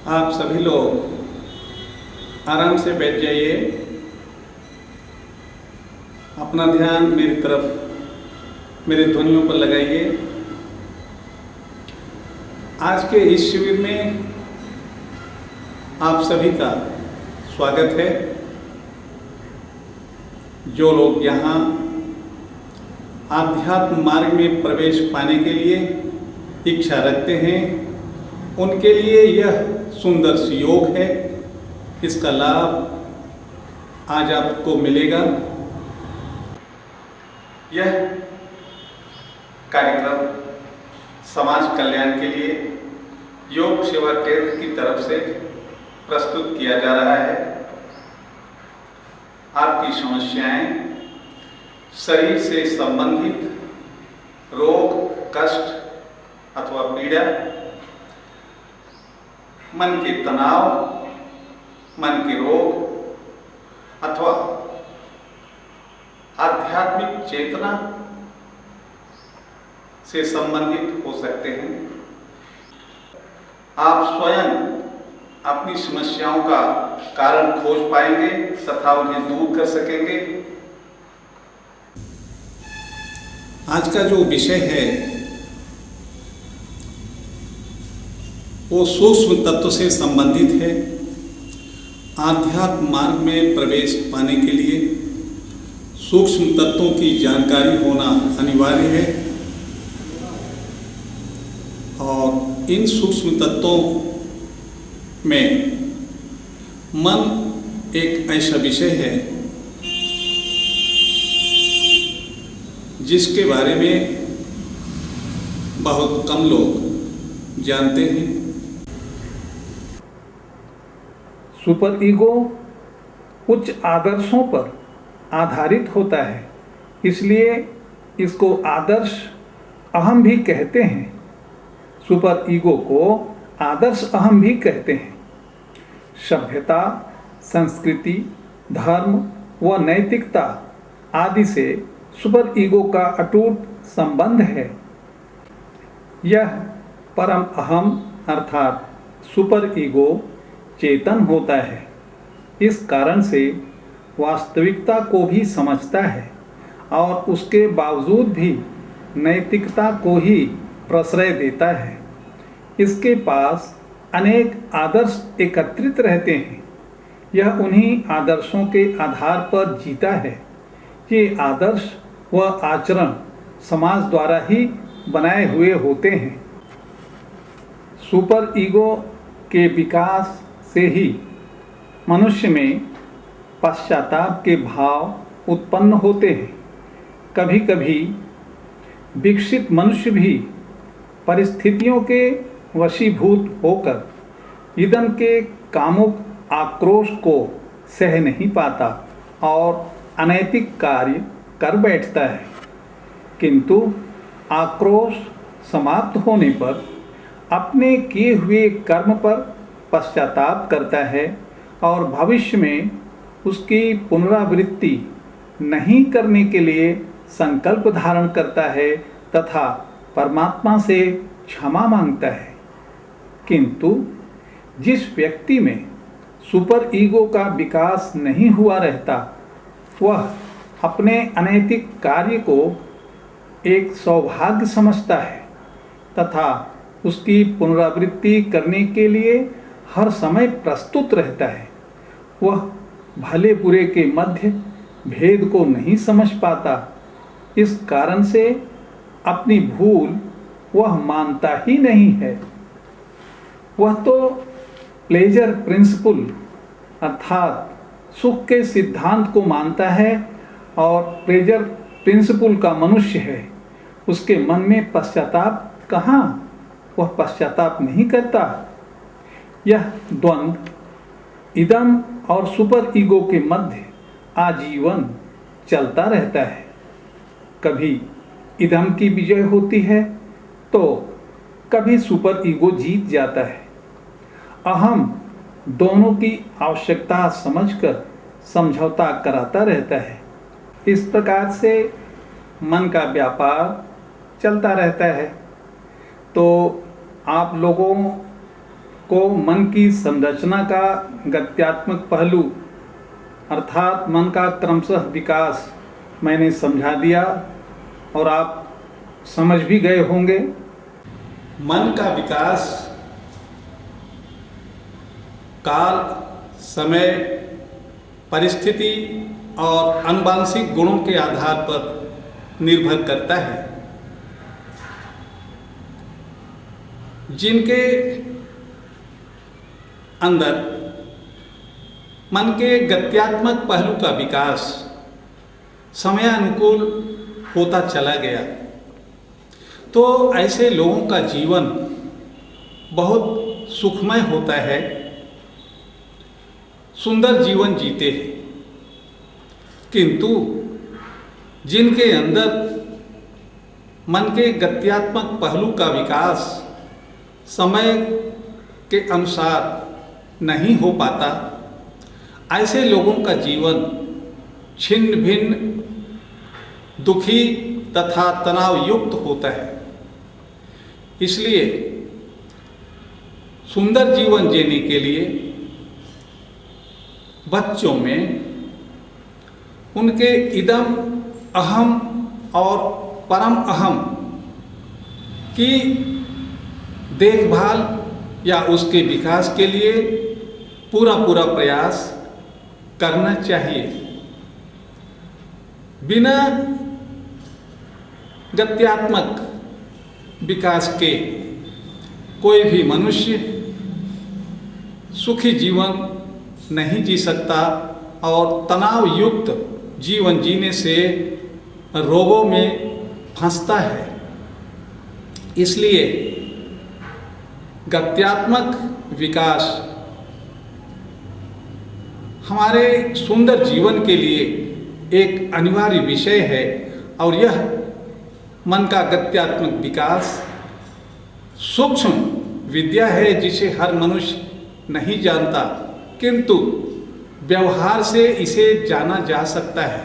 आप सभी लोग आराम से बैठ जाइए। अपना ध्यान मेरी तरफ, मेरी ध्वनियों पर लगाइए। आज के इस शिविर में आप सभी का स्वागत है। जो लोग यहाँ आध्यात्म मार्ग में प्रवेश पाने के लिए इच्छा रखते हैं, उनके लिए यह सुंदर योग है। इसका लाभ आज आपको मिलेगा। यह कार्यक्रम समाज कल्याण के लिए योग सेवा केंद्र की तरफ से प्रस्तुत किया जा रहा है। आपकी समस्याएं, शरीर से संबंधित रोग, कष्ट अथवा पीड़ा, मन के तनाव, मन के रोग अथवा आध्यात्मिक चेतना से संबंधित हो सकते हैं। आप स्वयं अपनी समस्याओं का कारण खोज पाएंगे तथा उन्हें दूर कर सकेंगे। आज का जो विषय है वो सूक्ष्म तत्व से संबंधित है। आध्यात्म मार्ग में प्रवेश पाने के लिए सूक्ष्म तत्वों की जानकारी होना अनिवार्य है और इन सूक्ष्म तत्वों में मन एक ऐसा विषय है जिसके बारे में बहुत कम लोग जानते हैं। सुपर ईगो उच्च आदर्शों पर आधारित होता है, इसलिए इसको आदर्श अहम भी कहते हैं। सुपर ईगो को आदर्श अहम भी कहते हैं। सभ्यता, संस्कृति, धर्म व नैतिकता आदि से सुपर ईगो का अटूट संबंध है। यह परम अहम अर्थात सुपर ईगो चेतन होता है। इस कारण से वास्तविकता को भी समझता है और उसके बावजूद भी नैतिकता को ही प्रश्रय देता है। इसके पास अनेक आदर्श एकत्रित रहते हैं। यह उन्हीं आदर्शों के आधार पर जीता है। ये आदर्श व आचरण समाज द्वारा ही बनाए हुए होते हैं। सुपर ईगो के विकास से ही मनुष्य में पश्चाताप के भाव उत्पन्न होते हैं। कभी कभी विकसित मनुष्य भी परिस्थितियों के वशीभूत होकर ईदन के कामुक आक्रोश को सह नहीं पाता और अनैतिक कार्य कर बैठता है, किंतु आक्रोश समाप्त होने पर अपने किए हुए कर्म पर पश्चाताप करता है और भविष्य में उसकी पुनरावृत्ति नहीं करने के लिए संकल्प धारण करता है तथा परमात्मा से क्षमा मांगता है। किंतु जिस व्यक्ति में सुपर ईगो का विकास नहीं हुआ रहता, वह अपने अनैतिक कार्य को एक सौभाग्य समझता है तथा उसकी पुनरावृत्ति करने के लिए हर समय प्रस्तुत रहता है। वह भले बुरे के मध्य भेद को नहीं समझ पाता। इस कारण से अपनी भूल वह मानता ही नहीं है। वह तो प्लेजर प्रिंसिपल अर्थात सुख के सिद्धांत को मानता है और प्लेजर प्रिंसिपल का मनुष्य है। उसके मन में पश्चाताप कहाँ? वह पश्चाताप नहीं करता। यह द्वंद्व इदम और सुपर ईगो के मध्य आजीवन चलता रहता है। कभी इदम की विजय होती है तो कभी सुपर ईगो जीत जाता है। अहम दोनों की आवश्यकता समझकर समझौता कराता रहता है। इस प्रकार से मन का व्यापार चलता रहता है। तो आप लोगों को मन की संरचना का गत्यात्मक पहलू अर्थात मन का क्रमशः विकास मैंने समझा दिया और आप समझ भी गए होंगे। मन का विकास काल, समय, परिस्थिति और आनुवंशिक गुणों के आधार पर निर्भर करता है। जिनके अंदर मन के गत्यात्मक पहलू का विकास समयानुकूल होता चला गया, तो ऐसे लोगों का जीवन बहुत सुखमय होता है, सुंदर जीवन जीते हैं। किंतु जिनके अंदर मन के गत्यात्मक पहलू का विकास समय के अनुसार नहीं हो पाता, ऐसे लोगों का जीवन छिन्न भिन्न, दुखी तथा तनाव युक्त होता है। इसलिए सुंदर जीवन जीने के लिए बच्चों में उनके इदम, अहम और परम अहम की देखभाल या उसके विकास के लिए पूरा प्रयास करना चाहिए। बिना गत्यात्मक विकास के कोई भी मनुष्य सुखी जीवन नहीं जी सकता और तनाव युक्त जीवन जीने से रोगों में फंसता है। इसलिए गत्यात्मक विकास हमारे सुंदर जीवन के लिए एक अनिवार्य विषय है और यह मन का गत्यात्मक विकास सूक्ष्म विद्या है जिसे हर मनुष्य नहीं जानता, किंतु व्यवहार से इसे जाना जा सकता है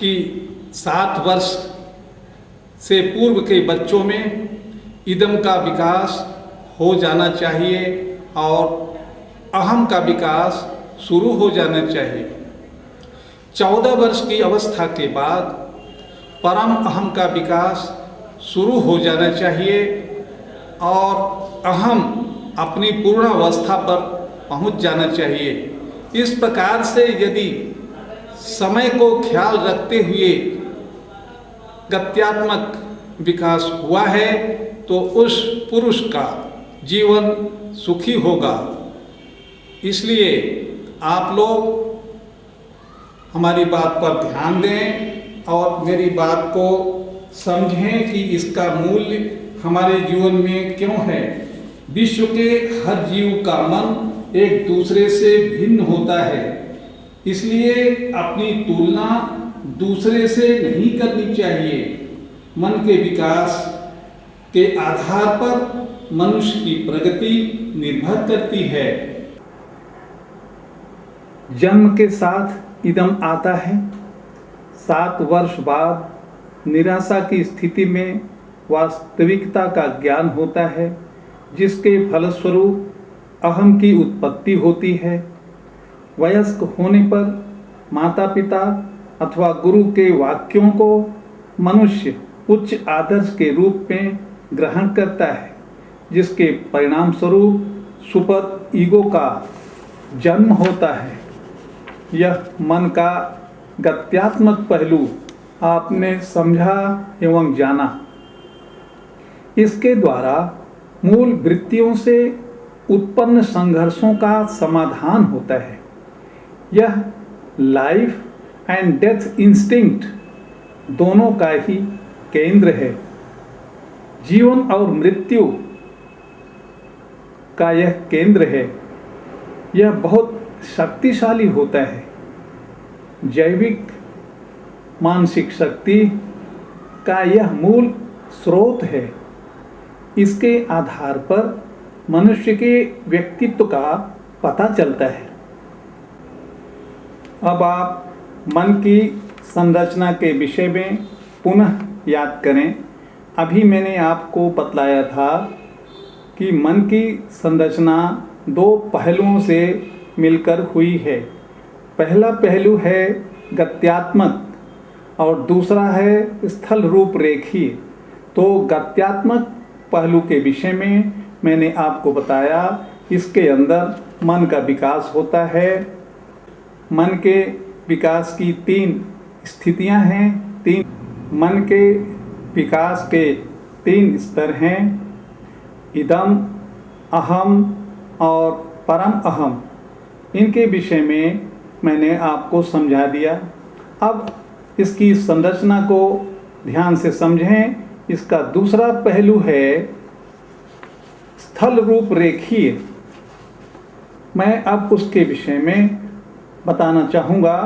कि 7 वर्ष से पूर्व के बच्चों में इदम का विकास हो जाना चाहिए और अहम का विकास शुरू हो जाना चाहिए। 14 वर्ष की अवस्था के बाद परम अहम का विकास शुरू हो जाना चाहिए और अहम अपनी पूर्णावस्था पर पहुंच जाना चाहिए। इस प्रकार से यदि समय को ख्याल रखते हुए गत्यात्मक विकास हुआ है तो उस पुरुष का जीवन सुखी होगा। इसलिए आप लोग हमारी बात पर ध्यान दें और मेरी बात को समझें कि इसका मूल्य हमारे जीवन में क्यों है। विश्व के हर जीव का मन एक दूसरे से भिन्न होता है, इसलिए अपनी तुलना दूसरे से नहीं करनी चाहिए। मन के विकास के आधार पर मनुष्य की प्रगति निर्भर करती है। जन्म के साथ इदम आता है। 7 वर्ष बाद निराशा की स्थिति में वास्तविकता का ज्ञान होता है, जिसके फलस्वरूप अहम की उत्पत्ति होती है। वयस्क होने पर माता पिता अथवा गुरु के वाक्यों को मनुष्य उच्च आदर्श के रूप में ग्रहण करता है, जिसके परिणाम स्वरूप सुपर ईगो का जन्म होता है। यह मन का गत्यात्मक पहलू आपने समझा एवं जाना। इसके द्वारा मूल वृत्तियों से उत्पन्न संघर्षों का समाधान होता है। यह लाइफ एंड डेथ इंस्टिंक्ट दोनों का ही केंद्र है। जीवन और मृत्यु का यह केंद्र है। यह बहुत शक्तिशाली होता है। जैविक मानसिक शक्ति का यह मूल स्रोत है। इसके आधार पर मनुष्य के व्यक्तित्व का पता चलता है। अब आप मन की संरचना के विषय में पुनः याद करें। अभी मैंने आपको बतलाया था कि मन की संरचना दो पहलुओं से मिलकर हुई है। पहला पहलू है गत्यात्मक और दूसरा है स्थल रूप रेखीय। तो गत्यात्मक पहलू के विषय में मैंने आपको बताया, इसके अंदर मन का विकास होता है। मन के विकास की 3 स्थितियां हैं। मन के विकास के 3 स्तर हैं, इदम, अहम और परम अहम। इनके विषय में मैंने आपको समझा दिया। अब इसकी संरचना को ध्यान से समझें। इसका दूसरा पहलू है स्थल रूप रेखीय। मैं अब उसके विषय में बताना चाहूँगा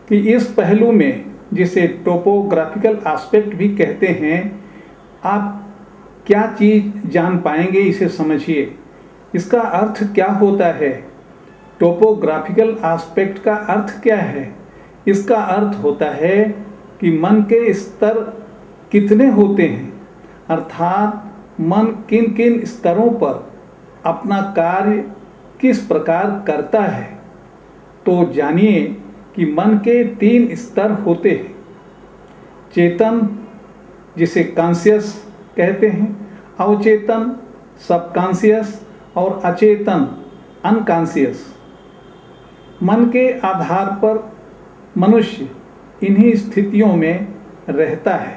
कि इस पहलू में, जिसे टोपोग्राफिकल एस्पेक्ट भी कहते हैं, आप क्या चीज़ जान पाएंगे, इसे समझिए। इसका अर्थ क्या होता है? टोपोग्राफिकल एस्पेक्ट का अर्थ क्या है? इसका अर्थ होता है कि मन के स्तर कितने होते हैं, अर्थात मन किन किन स्तरों पर अपना कार्य किस प्रकार करता है। तो जानिए कि मन के 3 स्तर होते हैं। चेतन, जिसे कॉन्शियस कहते हैं, अवचेतन सबकॉन्शियस और अचेतन अनकॉन्शियस। मन के आधार पर मनुष्य इन्हीं स्थितियों में रहता है,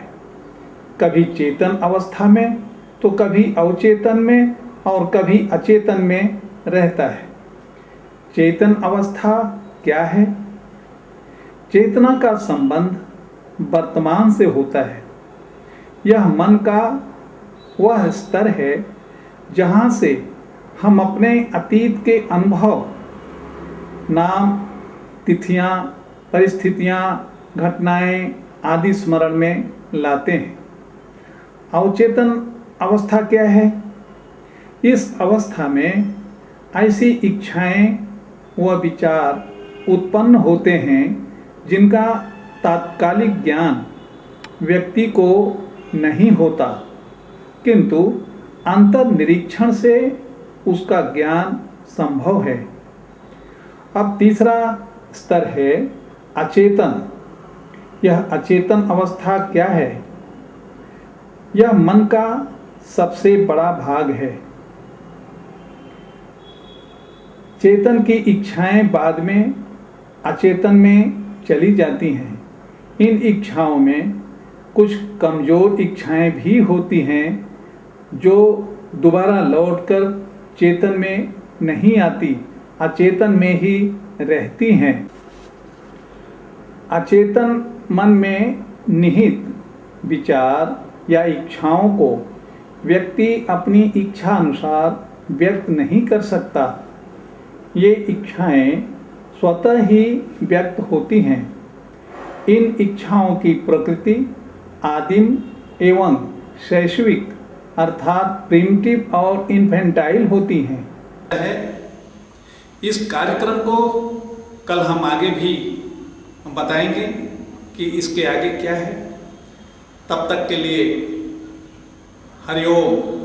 कभी चेतन अवस्था में तो कभी अवचेतन में और कभी अचेतन में रहता है। चेतन अवस्था क्या है? चेतना का संबंध वर्तमान से होता है। यह मन का वह स्तर है जहाँ से हम अपने अतीत के अनुभव, नाम, तिथियाँ, परिस्थितियाँ, घटनाएं आदि स्मरण में लाते हैं। अवचेतन अवस्था क्या है? इस अवस्था में ऐसी इच्छाएं व विचार उत्पन्न होते हैं जिनका तात्कालिक ज्ञान व्यक्ति को नहीं होता, किंतु अंतर्निरीक्षण से उसका ज्ञान संभव है। अब तीसरा स्तर है अचेतन। यह अचेतन अवस्था क्या है? यह मन का सबसे बड़ा भाग है। चेतन की इच्छाएं बाद में अचेतन में चली जाती हैं। इन इच्छाओं में कुछ कमज़ोर इच्छाएं भी होती हैं जो दोबारा लौटकर चेतन में नहीं आती, अचेतन में ही रहती हैं। अचेतन मन में निहित विचार या इच्छाओं को व्यक्ति अपनी इच्छा अनुसार व्यक्त नहीं कर सकता। ये इच्छाएं स्वतः ही व्यक्त होती हैं। इन इच्छाओं की प्रकृति आदिम एवं शैशविक अर्थात प्रिमिटिव और इन्फेंटाइल होती हैं। इस कार्यक्रम को कल हम आगे भी बताएंगे कि इसके आगे क्या है। तब तक के लिए हरिओम।